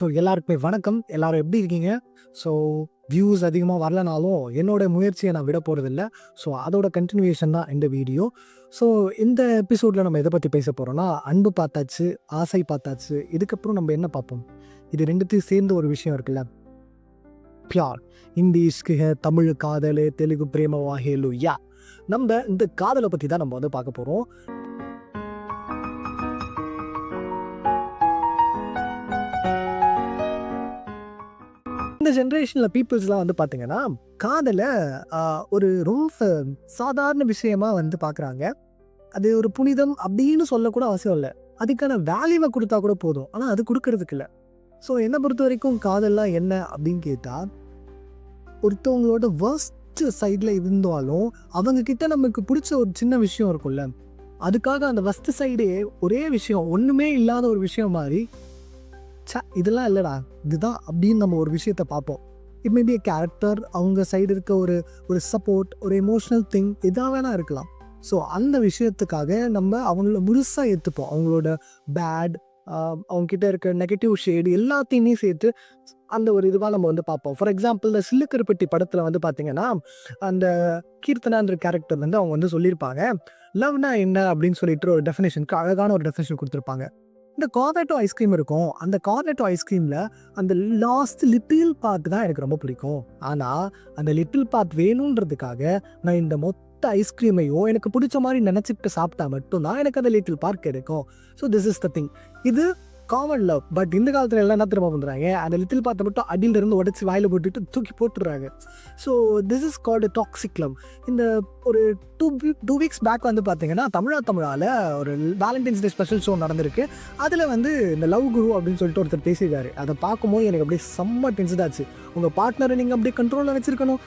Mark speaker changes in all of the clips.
Speaker 1: So எல்லாருக்குமே வணக்கம். எல்லாரும் எப்படி இருக்கீங்க? ஸோ வியூஸ் அதிகமாக வரலனாலும் என்னோட முயற்சியை நான் விட போகிறதில்ல. ஸோ அதோட கண்டினியூவேஷன் தான் இந்த வீடியோ. ஸோ இந்த எபிசோடில் நம்ம எதை பற்றி பேச போகிறோம்னா, அன்பு பார்த்தாச்சு, ஆசை பார்த்தாச்சு. இதுக்கப்புறம் நம்ம என்ன பார்ப்போம்? இது ரெண்டுத்தையும் சேர்ந்து ஒரு விஷயம் இருக்குல்ல, பியார். ஹிந்தி இஷ்க் ஹை, தமிழ் காதல், தெலுங்கு பிரேம வாஹேலு யா. நம்ம இந்த காதலை பற்றி தான் நம்ம வந்து பார்க்க போகிறோம். இந்த ஜென்ரேஷனில் பீப்புள்ஸ்லாம் வந்து பார்த்தீங்கன்னா, காதலை ஒரு ரொம்ப சாதாரண விஷயமா வந்து பார்க்குறாங்க. அது ஒரு புனிதம் அப்படின்னு சொல்லக்கூட அவசியம் இல்லை. அதுக்கான வேல்யூவை கொடுத்தா கூட போதும். ஆனால் அது கொடுக்கறதுக்கு இல்லை. ஸோ என்னை பொறுத்த வரைக்கும் காதல்லாம் என்ன அப்படின்னு கேட்டால், ஒருத்தவங்களோட வர்ஸ்ட் சைடில் இருந்தாலும் அவங்கக்கிட்ட நமக்கு பிடிச்ச ஒரு சின்ன விஷயம் இருக்கும்ல, அதுக்காக அந்த வர்ஸ்ட் சைடே ஒரே விஷயம், ஒன்றுமே இல்லாத ஒரு விஷயம் மாதிரி, இதெல்லாம் இல்லைடா இதுதான் அப்படின்னு நம்ம ஒரு விஷயத்த பார்ப்போம். It may be a character, அவங்க சைடு இருக்க ஒரு ஒரு சப்போர்ட், ஒரு எமோஷ்னல் திங், எதாக வேணா இருக்கலாம். ஸோ அந்த விஷயத்துக்காக நம்ம அவங்கள முழுசாக ஏற்றுப்போம். அவங்களோட பேட், அவங்கக்கிட்ட இருக்க நெகட்டிவ் ஷேடு எல்லாத்தையுமே சேர்த்து அந்த ஒரு இதுவாக நம்ம வந்து பார்ப்போம். ஃபார் எக்ஸாம்பிள், இந்த சில்லுக்கருப்பட்டி படத்தில் வந்து பார்த்தீங்கன்னா, அந்த கீர்த்தனான்ற கேரக்டர் வந்து அவங்க வந்து சொல்லியிருப்பாங்க, லவ்னா என்ன அப்படின்னு சொல்லிட்டு ஒரு டெஃபினேஷனுக்கு அழகான ஒரு டெஃபினேஷன் கொடுத்துருப்பாங்க. இந்த கார்னெட்டோ ஐஸ்கிரீம் இருக்கும். அந்த கார்னெட்டோ ஐஸ்கிரீமில் அந்த லாஸ்ட் லிட்டில் பார்ட் தான் எனக்கு ரொம்ப பிடிக்கும். ஆனால் அந்த லிட்டில் பார்ட் வேணுன்றதுக்காக நான் இந்த மொத்த ஐஸ்கிரீமையும் எனக்கு பிடிச்ச மாதிரி நினச்சிட்டு சாப்பிட்டா மட்டும்தான் எனக்கு அந்த லிட்டில் பார்ட் கிடைக்கும். So this is the thing. இது காமன் லவ். பட் இந்த காலத்தில் எல்லாம் என்ன திரும்ப பண்ணுறாங்க, அந்த லிட்டில் பார்ட்டை மட்டும் அடியிலிருந்து உடச்சி வாயில் போட்டுட்டு தூக்கி போட்டுடுறாங்க. So this is called toxic love. இந்த ஒரு டூ வீக்ஸ் பேக் வந்து பார்த்தீங்கன்னா, தமிழால் ஒரு வேலண்டைன்ஸ் டே ஸ்பெஷல் ஷோ நடந்திருக்கு. அதில் வந்து இந்த லவ் குரு அப்படின்னு சொல்லிட்டு ஒருத்தர் பேசியிருக்காரு. அதை பார்க்கும்போது எனக்கு அப்படியே செம்ம டென்ஷன் ஆச்சு. உங்கள் பார்ட்னரை நீங்கள் அப்படியே கண்ட்ரோலில் வச்சுருக்கணும்,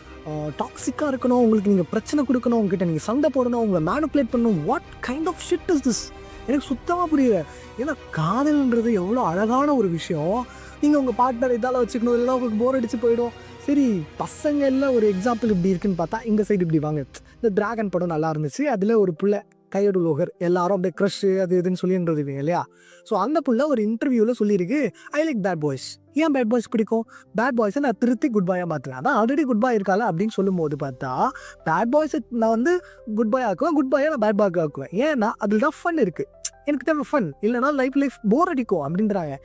Speaker 1: டாக்ஸிக்காக இருக்கணும், உங்களுக்கு நீங்கள் பிரச்சனை கொடுக்கணும், உங்ககிட்ட நீங்கள் சண்டை போடணும், உங்களை மேனிப்புலேட் பண்ணணும். What kind of shit is this? எனக்கு சுத்தமாக புரியல. ஏன்னா காதல்ன்றது எவ்வளோ அழகான ஒரு விஷயம். நீங்கள் உங்கள் பார்ட்னர் இதால் வச்சுக்கணும், இல்லைனா உங்களுக்கு போர் அடிச்சு போயிடும். சரி, பசங்க எல்லாம் ஒரு எக்ஸாம்பிள் இப்படி இருக்குன்னு பார்த்தா, இந்த சைடு இப்படி வாங்க. இந்த டிராகன் படம் நல்லா இருந்துச்சு. அதில் ஒரு புள்ள கையடு லோகர், எல்லாரும் அப்படியே க்ரஷ் அது இதுன்னு சொல்லின்றது இல்லையா? ஸோ அந்த புள்ள ஒரு இன்டர்வியூவில் சொல்லியிருக்கு, ஐ லைக் பேட் பாய்ஸ். ஏன் பேட் பாய்ஸ் பிடிக்கும்? பேட் பாய்ஸை நான் திருத்தி குட் பாயாக மாற்றுறேன். அதான் ஆல்ரெடி குட் பாய் இருக்கால அப்படின்னு சொல்லும்போது பார்த்தா, பேட் பாய்ஸை நான் வந்து குட் பாய் ஆக்குவேன், குட் பாயை நான் பேட் பாய் ஆக்குவேன். ஏன்னா அதில் தான் ஃபன் இருக்குது. எனக்கு தேவை ஃபன், இல்லைனா லைஃப் போர் அடிக்கும் அப்படின்றாங்க.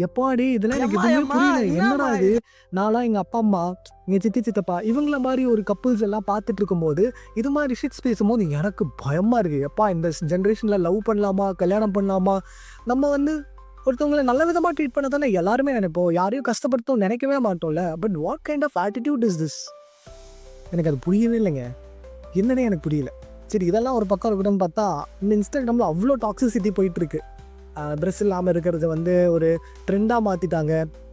Speaker 1: எப்பாடி இதெல்லாம் எனக்கு எதுவுமே புரியல. என்னடா இது? நான்லாம் எங்கள் அப்பா அம்மா, எங்கள் சித்தி சித்தப்பா இவங்கள மாதிரி ஒரு கப்புள்ஸ் எல்லாம் பார்த்துட்டு இருக்கும்போது இது மாதிரி ஷிட்ஸ் பேசும்போது எனக்கு பயமாக இருக்குது. எப்பா இந்த ஜென்ரேஷனில் லவ் பண்ணலாமா, கல்யாணம் பண்ணலாமா? நம்ம வந்து ஒருத்தவங்களை நல்ல விதமாக ட்ரீட் பண்ண தானே எல்லாருமே நினைப்போம். யாரையும் கஷ்டப்படுத்தவும் நினைக்கவே மாட்டோம்ல. But what kind of attitude is this? எனக்கு அது புரியவே இல்லைங்க. என்னன்னே எனக்கு புரியல. சரி, இதெல்லாம் ஒரு பக்கம் இருக்கணும்னு பார்த்தா, இந்த இன்ஸ்டாகிராமில் அவ்வளோ டாக்ஸிசிட்டி போயிட்டுருக்கு. ட்ரெஸ் இல்லாமல் இருக்கிறது வந்து ஒரு ட்ரெண்டாக மாற்றிட்டாங்க.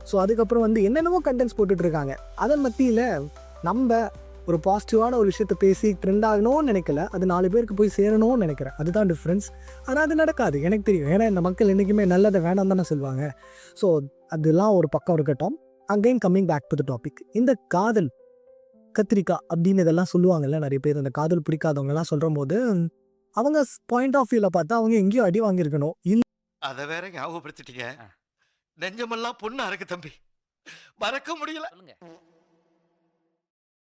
Speaker 1: ஸோ அதுக்கப்புறம் வந்து என்னென்னமோ கண்டென்ட்ஸ் போட்டுட்ருக்காங்க. அதன் மத்தியில் நம்ம ஒரு பாசிட்டிவான ஒரு விஷயத்த பேசி ட்ரெண்ட் ஆகணும்னு நினைக்கல, அது 4 பேருக்கு போய் சேரணும்னு நினைக்கிறேன். அதுதான் டிஃப்ரென்ஸ். ஆனால் அது நடக்காது, எனக்கு தெரியும். ஏன்னா இந்த மக்கள் என்றைக்குமே நல்லதை வேணாம் தானே சொல்லுவாங்க. ஸோ அதெல்லாம் ஒரு பக்கம் இருக்கட்டும். Again coming back to the topic. இந்த காதல் கத்திரிக்காய் அப்படின்னு இதெல்லாம் சொல்லுவாங்கல்ல நிறைய பேர். அந்த காதல் பிடிக்காதவங்கலாம் சொல்கிற போது அவங்க பாயிண்ட் ஆஃப் வியூவில் பார்த்தா அவங்க எங்கேயோ அடி வாங்கியிருக்கணும்.
Speaker 2: அதை வேற ஞாபகப்படுத்திட்டீங்க. நெஞ்சமெல்லாம் பொண்ணா இருக்கு தம்பி, மறக்க முடியல.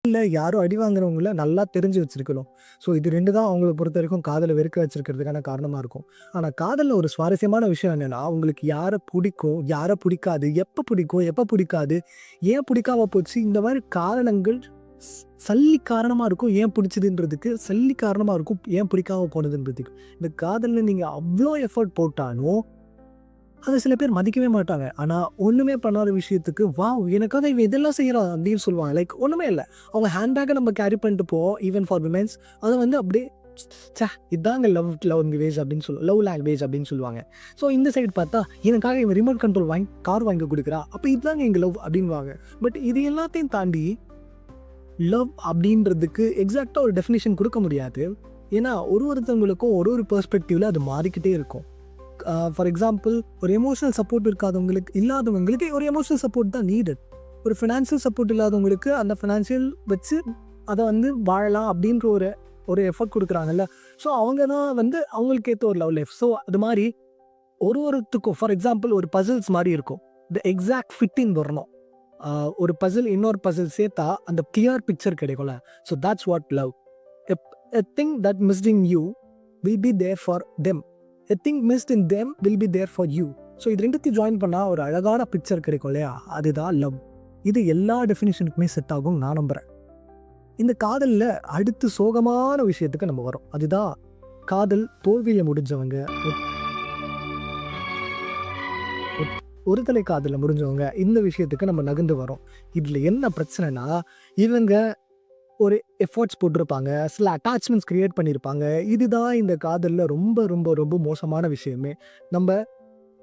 Speaker 1: இல்லை, யாரும் அடி வாங்குறவங்கள நல்லா தெரிஞ்சு வச்சிருக்கணும். ஸோ இது 2 தான் அவங்கள பொறுத்த வரைக்கும் காதலை வெறுக்க வச்சிருக்கிறதுக்கான காரணமாக இருக்கும். ஆனால் காதலில் ஒரு சுவாரஸ்யமான விஷயம் என்னென்னா, உங்களுக்கு யாரை பிடிக்கும், யாரை பிடிக்காது, எப்போ பிடிக்கும், எப்போ பிடிக்காது, ஏன் பிடிக்காம போச்சு, இந்த மாதிரி காரணங்கள் சல்லி காரணமாக இருக்கும். ஏன் பிடிச்சதுன்றதுக்கு சல்லி காரணமாக இருக்கும், ஏன் பிடிக்காம போனதுன்றதுக்கு. இந்த காதலில் நீங்கள் அவ்வளோ எஃபர்ட் போட்டாலும் அதை சில பேர் மதிக்கவே மாட்டாங்க. ஆனால் ஒன்றுமே பண்ணாத விஷயத்துக்கு எனக்காக இவன் இதெல்லாம் செய்கிறான் அப்படின்னு சொல்லுவாங்க. லைக் ஒன்றுமே இல்லை, அவங்க ஹேண்ட்பேக்கை நம்ம கேரி பண்ணிட்டு போவோம். ஈவன் ஃபார் விமென்ஸ் அதை வந்து அப்படியே இதாங்க லவ் லாங்குவேஜ் அப்படின்னு லவ் லாங்குவேஜ் அப்படின்னு சொல்லுவாங்க. ஸோ இந்த சைடு பார்த்தா, எனக்காக இவன் ரிமோட் கண்ட்ரோல் கார் வாங்கி கொடுக்குறா, அப்போ இதுதாங்க எங்கள் லவ் அப்படின்வாங்க. பட் இது எல்லாத்தையும் தாண்டி லவ் அப்படின்றதுக்கு எக்ஸாக்டாக ஒரு டெஃபினேஷன் கொடுக்க முடியாது. ஏன்னா ஒருத்தவங்களுக்கும் ஒரு பெர்ஸ்பெக்டிவில் அது மாறிக்கிட்டே இருக்கும். ஃபார் எக்ஸாம்பிள், ஒரு எமோஷனல் சப்போர்ட் இல்லாதவங்களுக்கு ஒரு எமோஷனல் சப்போர்ட் தான் நீடட். ஒரு ஃபினான்ஷியல் சப்போர்ட் இல்லாதவங்களுக்கு அந்த ஃபினான்ஷியல் வச்சு அதை வந்து வாழலாம் அப்படின்ற ஒரு எஃபர்ட் கொடுக்குறாங்கல்ல. ஸோ அவங்க தான் வந்து அவங்களுக்கு ஏற்ற ஒரு லவ் லைஃப். ஸோ அது மாதிரி ஒருத்தருக்கும் ஃபார் எக்ஸாம்பிள் ஒரு பசில்ஸ் மாதிரி இருக்கும். த எக்ஸாக்ட் ஃபிட்டிங் வரணும். ஒரு பசில் இன்னொரு பசில் சேர்த்தா அந்த கிளியர் பிக்சர் கிடைக்கும்ல. So that's what love. A thing that missed in you will be there for them. A thing missed in them will be there for you. So இது ரெண்டுத்தையும் join பண்ணால் ஒரு அழகான பிக்சர் கிடைக்கும் இல்லையா, அதுதான் லவ். இது எல்லா டெஃபினிஷனுக்குமே செட் ஆகும் நான் நம்புகிறேன். இந்த காதலில் அடுத்து சோகமான விஷயத்துக்கு நம்ம வரோம். அதுதான் காதல் தோல்வியில் முடிஞ்சவங்க, ஒருதலை காதலில் முடிஞ்சவங்க. இந்த விஷயத்துக்கு நம்ம நகர்ந்து வரோம். இதில் என்ன பிரச்சனைனா, இவங்க ஒரு எஃபர்ட்ஸ் போட்டிருப்பாங்க, சில அட்டாச்மெண்ட்ஸ் க்ரியேட் பண்ணியிருப்பாங்க. இதுதான் இந்த காதலில் ரொம்ப ரொம்ப ரொம்ப மோசமான விஷயமே. நம்ம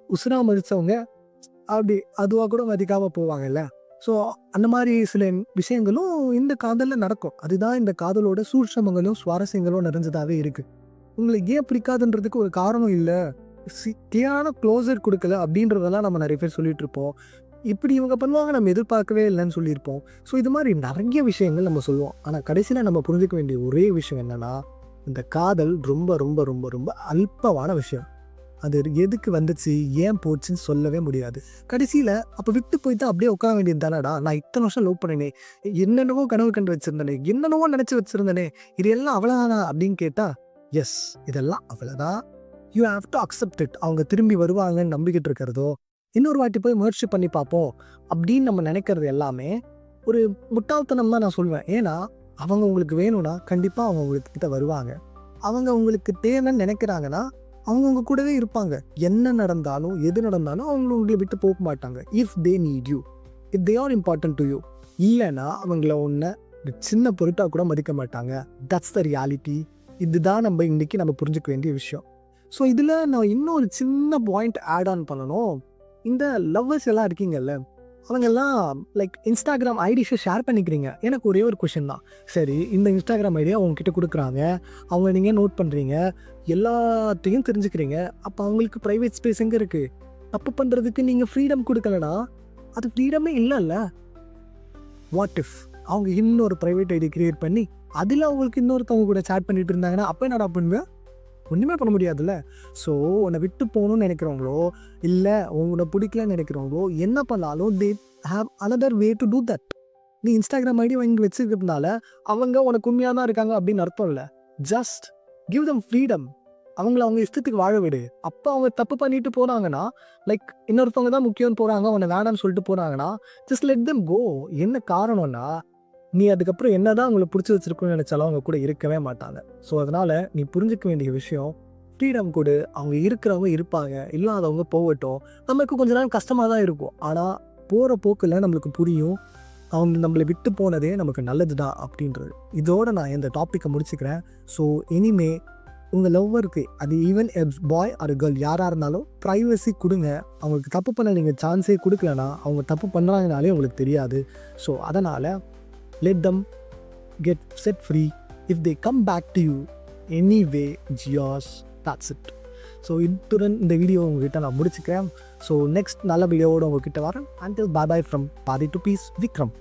Speaker 1: உசுரா மதித்தவங்க அப்படி அதுவாக கூட மதிக்காமல் போவாங்கல்ல. ஸோ அந்த மாதிரி சில விஷயங்களும் இந்த காதலில் நடக்கும். அதுதான் இந்த காதலோட சூட்சமங்களும் சுவாரஸ்யங்களும் நிறைஞ்சதாகவே இருக்குது. உங்களுக்கு ஏன் பிடிக்காதுன்றதுக்கு ஒரு காரணம் இல்லை, கிளியரான க்ளோசர் கொடுக்கல அப்படின்றதெல்லாம் நம்ம நிறைய பேர் சொல்லிட்டு இருப்போம். இப்படி இவங்க பண்ணுவாங்க நம்ம எதிர்பார்க்கவே இல்லைன்னு சொல்லியிருப்போம். ஸோ இது மாதிரி நிறைய விஷயங்கள் நம்ம சொல்லுவோம். ஆனால் கடைசியில் நம்ம புரிஞ்சுக்க வேண்டிய ஒரே விஷயம் என்னென்னா, இந்த காதல் ரொம்ப ரொம்ப ரொம்ப ரொம்ப அல்பமான விஷயம். அது எதுக்கு வந்துச்சு, ஏன் போச்சுன்னு சொல்லவே முடியாது. கடைசியில் அப்போ விட்டு போயிட்டு அப்படியே உட்கார வேண்டியது தானடா. நான் இத்தனை வருஷம் லவ் பண்ணினேன், என்னென்னவோ கனவு கண்டு வச்சுருந்தேனே, என்னென்னவோ நினச்சி வச்சுருந்தேனே, இது எல்லாம் அவ்வளோதானா அப்படின்னு கேட்டால், எஸ் இதெல்லாம் அவ்வளோதான். You have to accept it. அவங்க திரும்பி வருவாங்கன்னு நம்பிக்கிட்டு இருக்கிறதோ, இன்னொரு வாட்டி போய் முயற்சி பண்ணி பார்ப்போம் அப்படின்னு நம்ம நினைக்கிறது எல்லாமே ஒரு முட்டாள்தனம் தான் நான் சொல்வேன். ஏன்னா அவங்க உங்களுக்கு வேணும்னா கண்டிப்பாக அவங்க உங்கள்கிட்ட வருவாங்க. அவங்க உங்களுக்கு தேவைன்னு நினைக்கிறாங்கன்னா அவங்க உங்க கூடவே இருப்பாங்க. என்ன நடந்தாலும் எது நடந்தாலும் அவங்க உங்களை விட்டு போக மாட்டாங்க. If they need you, if they are important to you. இல்லைன்னா அவங்கள ஒன்று சின்ன பொருட்டாக கூட மதிக்க மாட்டாங்க. That's the reality. இதுதான் நம்ம இன்றைக்கி நம்ம புரிஞ்சுக்க வேண்டிய விஷயம். ஸோ இதில் நான் இன்னும் ஒரு சின்ன பாயிண்ட் ஆட் ஆன் பண்ணணும். இந்த லவ்வர்ஸ் எல்லாம் இருக்கீங்கல்ல, அவங்கெல்லாம் லைக் இன்ஸ்டாகிராம் ஐடிஸை ஷேர் பண்ணிக்கிறீங்க. எனக்கு ஒரே ஒரு கொஷின் தான். சரி, இந்த இன்ஸ்டாகிராம் ஐடியா அவங்கக்கிட்ட கொடுக்குறாங்க, அவங்க நீங்கள் நோட் பண்ணுறீங்க, எல்லாத்தையும் தெரிஞ்சுக்கிறீங்க. அப்போ அவங்களுக்கு ப்ரைவேட் ஸ்பேஸ் எங்கே இருக்குது? தப்பு பண்ணுறதுக்கு நீங்கள் ஃப்ரீடம் கொடுக்கலனா அது ஃப்ரீடமே இல்லைல்ல. வாட் இஃப் அவங்க இன்னொரு ப்ரைவேட் ஐடி க்ரியேட் பண்ணி அதில் அவங்களுக்கு இன்னொருத்தவங்க கூட சேட் பண்ணிட்டு இருந்தாங்கன்னா அப்போ என்னடா பண்ணுவேன்? ஒன்றுமே பண்ண முடியாதுல்ல. ஸோ உன்னை விட்டு போகணும்னு நினைக்கிறவங்களோ இல்லை உங்களை பிடிக்கலன்னு நினைக்கிறவங்களோ என்ன பண்ணாலும் they have another way to do that. நீ இன்ஸ்டாகிராம் ஐடி வாங்கி வச்சுக்கிறதுனால அவங்க உனக்கு உண்மையாக தான் இருக்காங்க அப்படின்னு அர்த்தம் இல்லை. Just give them freedom. அவங்கள அவங்க இஷ்டத்துக்கு வாழ விடு. அப்போ அவங்க தப்பு பண்ணிட்டு போகிறாங்கன்னா, லைக் இன்னொருத்தவங்க தான் முக்கியம்னு போகிறாங்க, அவனை வேணான்னு சொல்லிட்டு போகிறாங்கன்னா, ஜஸ்ட் லெட் தெம் கோ. என்ன காரணம்னா, நீ அதுக்கப்புறம் என்ன தான் அவங்களை பிடிச்சி வச்சிருக்கணும்னு நினச்சாலும் அவங்க கூட இருக்கவே மாட்டாங்க. ஸோ அதனால் நீ புரிஞ்சிக்க வேண்டிய விஷயம், ஃப்ரீடம் கொடு. அவங்க இருக்கிறவங்க இருப்பாங்க, இல்லாதவங்க போகட்டும். நமக்கு கொஞ்ச நாள் கஷ்டமாக தான் இருக்கும், ஆனால் போகிற போக்கில் நம்மளுக்கு புரியும் அவங்க நம்மளை விட்டு போனதே நமக்கு நல்லது தான் அப்படின்றது. இதோடு நான் இந்த டாப்பிக்கை முடிச்சுக்கிறேன். ஸோ இனிமே உங்கள் லவ்வருக்கு, அது even a boy or girl யாராக இருந்தாலும் ப்ரைவசி கொடுங்க. அவங்களுக்கு தப்பு பண்ண நீங்கள் சான்ஸே கொடுக்கலனா அவங்க தப்பு பண்ணுறாங்கனாலே உங்களுக்கு தெரியாது. ஸோ அதனால் let them get set free. If they come back to you anyway, it's yours. That's it. So இத்துடன் இந்த வீடியோ உங்ககிட்ட நான் முடிச்சுக்கிறேன். ஸோ நெக்ஸ்ட் நல்ல வீடியோவோடு உங்ககிட்ட வரேன். Until bye bye from Padi to Peace, Vikram.